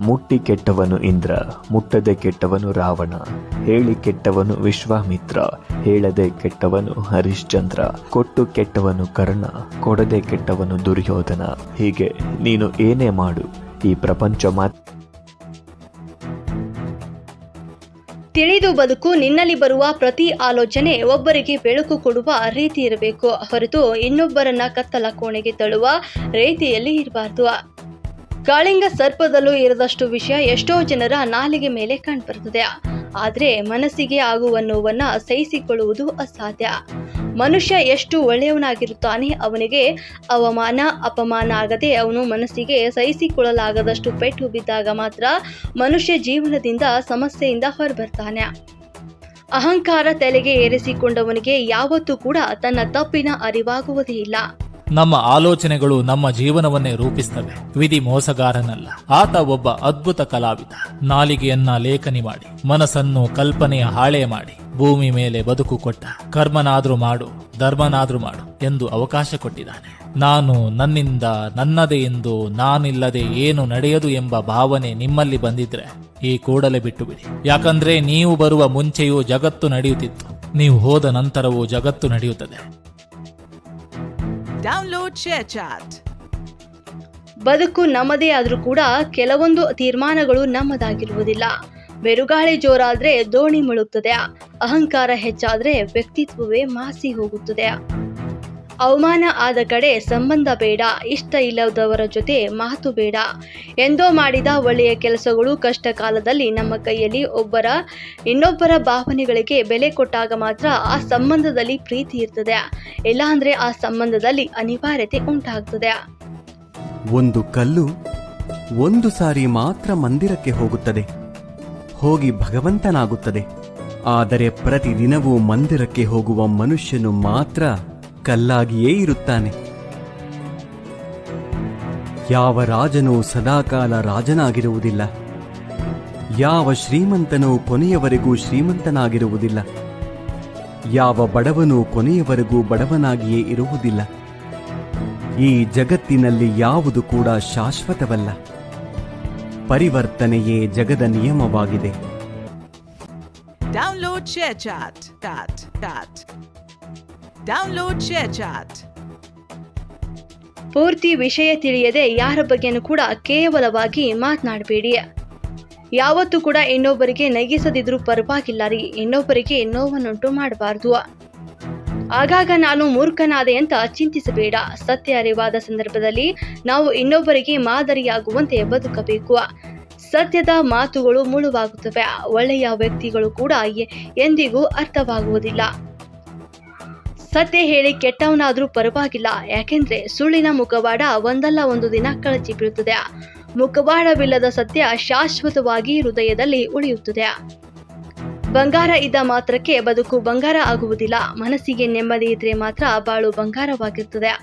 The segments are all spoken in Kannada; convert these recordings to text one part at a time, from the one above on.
ಮುಟ್ಟಿ ಕೆಟ್ಟವನು ಇಂದ್ರ, ಮುಟ್ಟದೆ ಕೆಟ್ಟವನು ರಾವಣ, ಹೇಳಿ ಕೆಟ್ಟವನು ವಿಶ್ವಾಮಿತ್ರ, ಹೇಳದೆ ಕೆಟ್ಟವನು ಹರಿಶ್ಚಂದ್ರ, ಕೊಟ್ಟು ಕೆಟ್ಟವನು ಕರ್ಣ, ಕೊಡದೆ ಕೆಟ್ಟವನು ದುರ್ಯೋಧನ. ಹೀಗೆ ನೀನು ಏನೇ ಮಾಡು, ಈ ಪ್ರಪಂಚ ತಿಳಿದು ಬದುಕು. ನಿನ್ನಲ್ಲಿ ಬರುವ ಪ್ರತಿ ಆಲೋಚನೆ ಒಬ್ಬರಿಗೆ ಬೆಳಕು ಕೊಡುವ ರೀತಿ ಇರಬೇಕು ಹೊರತು ಇನ್ನೊಬ್ಬರನ್ನ ಕತ್ತಲ ಕೋಣೆಗೆ ತಳ್ಳುವ ರೀತಿಯಲ್ಲಿ ಇರಬಾರ್ದು. ಕಾಳಿಂಗ ಸರ್ಪದಲ್ಲೂ ಇರದಷ್ಟು ವಿಷಯ ಎಷ್ಟೋ ಜನರ ನಾಲಿಗೆ ಮೇಲೆ ಕಂಡುಬರುತ್ತದೆ. ಆದರೆ ಮನಸ್ಸಿಗೆ ಆಗುವ ನೋವನ್ನ ಸಹಿಸಿಕೊಳ್ಳುವುದು ಅಸಾಧ್ಯ. ಮನುಷ್ಯ ಎಷ್ಟು ಒಳ್ಳೆಯವನಾಗಿರುತ್ತಾನೆ, ಅವನಿಗೆ ಅವಮಾನ ಅಪಮಾನ ಆಗದೆ ಅವನು ಮನಸ್ಸಿಗೆ ಸಹಿಸಿಕೊಳ್ಳಲಾಗದಷ್ಟು ಪೆಟ್ಟು ಬಿದ್ದಾಗ ಮಾತ್ರ ಮನುಷ್ಯ ಜೀವನದಿಂದ ಸಮಸ್ಯೆಯಿಂದ ಹೊರಬರ್ತಾನೆ. ಅಹಂಕಾರ ತಲೆಗೆ ಏರಿಸಿಕೊಂಡವನಿಗೆ ಯಾವತ್ತೂ ಕೂಡ ತನ್ನ ತಪ್ಪಿನ ಅರಿವಾಗುವುದೇ ಇಲ್ಲ. ನಮ್ಮ ಆಲೋಚನೆಗಳು ನಮ್ಮ ಜೀವನವನ್ನೇ ರೂಪಿಸ್ತವೆ. ವಿಧಿ ಮೋಸಗಾರನಲ್ಲ, ಆತ ಒಬ್ಬ ಅದ್ಭುತ ಕಲಾವಿದ. ನಾಲಿಗೆಯನ್ನ ಲೇಖನಿ ಮಾಡಿ, ಮನಸ್ಸನ್ನು ಕಲ್ಪನೆಯ ಹಾಳೆ ಮಾಡಿ, ಭೂಮಿ ಮೇಲೆ ಬದುಕು ಕೊಟ್ಟ. ಕರ್ಮನಾದ್ರೂ ಮಾಡು, ಧರ್ಮನಾದ್ರೂ ಮಾಡು ಎಂದು ಅವಕಾಶ ಕೊಟ್ಟಿದ್ದಾನೆ. ನಾನು ನನ್ನಿಂದ ನನ್ನದೇ ಎಂದು ನಾನಿಲ್ಲದೆ ಏನು ನಡೆಯದು ಎಂಬ ಭಾವನೆ ನಿಮ್ಮಲ್ಲಿ ಬಂದಿದ್ರೆ ಈ ಕೂಡಲೇ ಬಿಟ್ಟು ಬಿಡಿ. ಯಾಕಂದ್ರೆ ನೀವು ಬರುವ ಮುಂಚೆಯೂ ಜಗತ್ತು ನಡೆಯುತ್ತಿತ್ತು, ನೀವು ಹೋದ ನಂತರವೂ ಜಗತ್ತು ನಡೆಯುತ್ತದೆ. Download ShareChat. ಬದುಕು ನಮ್ಮದೇ ಆದ್ರೂ ಕೂಡ ಕೆಲವೊಂದು ತೀರ್ಮಾನಗಳು ನಮ್ಮದಾಗಿರುವುದಿಲ್ಲ. ಬಿರುಗಾಳಿ ಜೋರಾದ್ರೆ ದೋಣಿ ಮುಳುಗುತ್ತದೆ. ಅಹಂಕಾರ ಹೆಚ್ಚಾದ್ರೆ ವ್ಯಕ್ತಿತ್ವವೇ ಮಾಸಿ ಹೋಗುತ್ತದೆ. ಅವಮಾನ ಆದ ಕಡೆ ಸಂಬಂಧ ಬೇಡ, ಇಷ್ಟ ಇಲ್ಲದವರ ಜೊತೆ ಮಾತು ಬೇಡ. ಎಂದೋ ಮಾಡಿದ ಒಳ್ಳೆಯ ಕೆಲಸಗಳು ಕಷ್ಟ ಕಾಲದಲ್ಲಿ ನಮ್ಮ ಕೈಯಲ್ಲಿ ಇನ್ನೊಬ್ಬರ ಭಾವನೆಗಳಿಗೆ ಬೆಲೆ ಕೊಟ್ಟಾಗ ಮಾತ್ರ ಆ ಸಂಬಂಧದಲ್ಲಿ ಪ್ರೀತಿ ಇರ್ತದೆ. ಇಲ್ಲಾಂದ್ರೆ ಆ ಸಂಬಂಧದಲ್ಲಿ ಅನಿವಾರ್ಯತೆ ಉಂಟಾಗ್ತದೆ. ಒಂದು ಕಲ್ಲು ಒಂದು ಸಾರಿ ಮಾತ್ರ ಮಂದಿರಕ್ಕೆ ಹೋಗುತ್ತದೆ, ಹೋಗಿ ಭಗವಂತನಾಗುತ್ತದೆ. ಆದರೆ ಪ್ರತಿದಿನವೂ ಮಂದಿರಕ್ಕೆ ಹೋಗುವ ಮನುಷ್ಯನು ಮಾತ್ರ ಕಲ್ಲಾಗಿಯೇ ಇರುತ್ತಾನೆ. ಯಾವ ರಾಜನೂ ಸದಾಕಾಲ ರಾಜನಾಗಿರುವುದಿಲ್ಲ, ಯಾವ ಶ್ರೀಮಂತನೂ ಕೊನೆಯವರೆಗೂ ಶ್ರೀಮಂತನಾಗಿರುವುದಿಲ್ಲ, ಯಾವ ಬಡವನೂ ಕೊನೆಯವರೆಗೂ ಬಡವನಾಗಿಯೇ ಇರುವುದಿಲ್ಲ. ಈ ಜಗತ್ತಿನಲ್ಲಿ ಯಾವುದು ಕೂಡ ಶಾಶ್ವತವಲ್ಲ. ಪರಿವರ್ತನೆಯೇ ಜಗದ ನಿಯಮವಾಗಿದೆ. Download ShareChat. Download ShareChat. ಪೂರ್ತಿ ವಿಷಯ ತಿಳಿಯದೆ ಯಾರ ಬಗ್ಗೆನೂ ಕೂಡ ಕೇವಲವಾಗಿ ಮಾತನಾಡಬೇಡಿ. ಯಾವತ್ತೂ ಕೂಡ ಇನ್ನೊಬ್ಬರಿಗೆ ನಗಿಸದಿದ್ರೂ ಪರವಾಗಿಲ್ಲ ರೀ, ಇನ್ನೊಬ್ಬರಿಗೆ ನೋವನ್ನುಂಟು ಮಾಡಬಾರ್ದು. ಆಗಾಗ ನಾನು ಮೂರ್ಖನಾದೆ ಅಂತ ಚಿಂತಿಸಬೇಡ. ಸತ್ಯ ಅರಿವಾದ ಸಂದರ್ಭದಲ್ಲಿ ನಾವು ಇನ್ನೊಬ್ಬರಿಗೆ ಮಾದರಿಯಾಗುವಂತೆ ಬದುಕಬೇಕು. ಸತ್ಯದ ಮಾತುಗಳು ಮುಳುವಾಗುತ್ತವೆ. ಒಳ್ಳೆಯ ವ್ಯಕ್ತಿಗಳು ಕೂಡ ಎಂದಿಗೂ ಅರ್ಥವಾಗುವುದಿಲ್ಲ. ಸತ್ಯ ಹೇಳಿ ಕೆಟ್ಟವನಾದ್ರೂ ಪರವಾಗಿಲ್ಲ, ಯಾಕೆಂದ್ರೆ ಸುಳ್ಳಿನ ಮುಖವಾಡ ಒಂದಲ್ಲ ಒಂದು ದಿನ ಕಳಚಿ ಬೀಳುತ್ತದೆ. ಮುಖವಾಡವಿಲ್ಲದ ಸತ್ಯ ಶಾಶ್ವತವಾಗಿ ಹೃದಯದಲ್ಲಿ ಉಳಿಯುತ್ತದೆ. ಬಂಗಾರ ಇದ್ದ ಮಾತ್ರಕ್ಕೆ ಬದುಕು ಬಂಗಾರ ಆಗುವುದಿಲ್ಲ. ಮನಸ್ಸಿಗೆ ನೆಮ್ಮದಿ ಇದ್ರೆ ಮಾತ್ರ ಬಾಳು ಬಂಗಾರವಾಗಿರ್ತದೆ.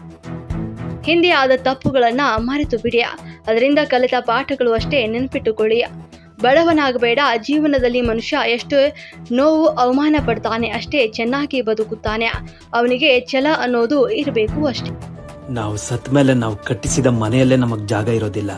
ಹಿಂದೆ ಆದ ತಪ್ಪುಗಳನ್ನ ಮರೆತು ಬಿಡಿ, ಅದರಿಂದ ಕಲಿತ ಪಾಠಗಳು ಅಷ್ಟೇ ನೆನಪಿಟ್ಟುಕೊಳ್ಳಿ. ಬಡವನಾಗಬೇಡ. ಜೀವನದಲ್ಲಿ ಮನುಷ್ಯ ಎಷ್ಟು ನೋವು ಅವಮಾನ ಪಡ್ತಾನೆ ಅಷ್ಟೇ ಚೆನ್ನಾಗಿ ಬದುಕುತ್ತಾನೆ. ಅವನಿಗೆ ಛಲ ಅನ್ನೋದು ಇರಬೇಕು ಅಷ್ಟೇ. ನಾವು ಸತ್ ಮೇಲೆ ನಾವು ಕಟ್ಟಿಸಿದ ಮನೆಯಲ್ಲೇ ನಮಗ್ ಜಾಗ ಇರೋದಿಲ್ಲ.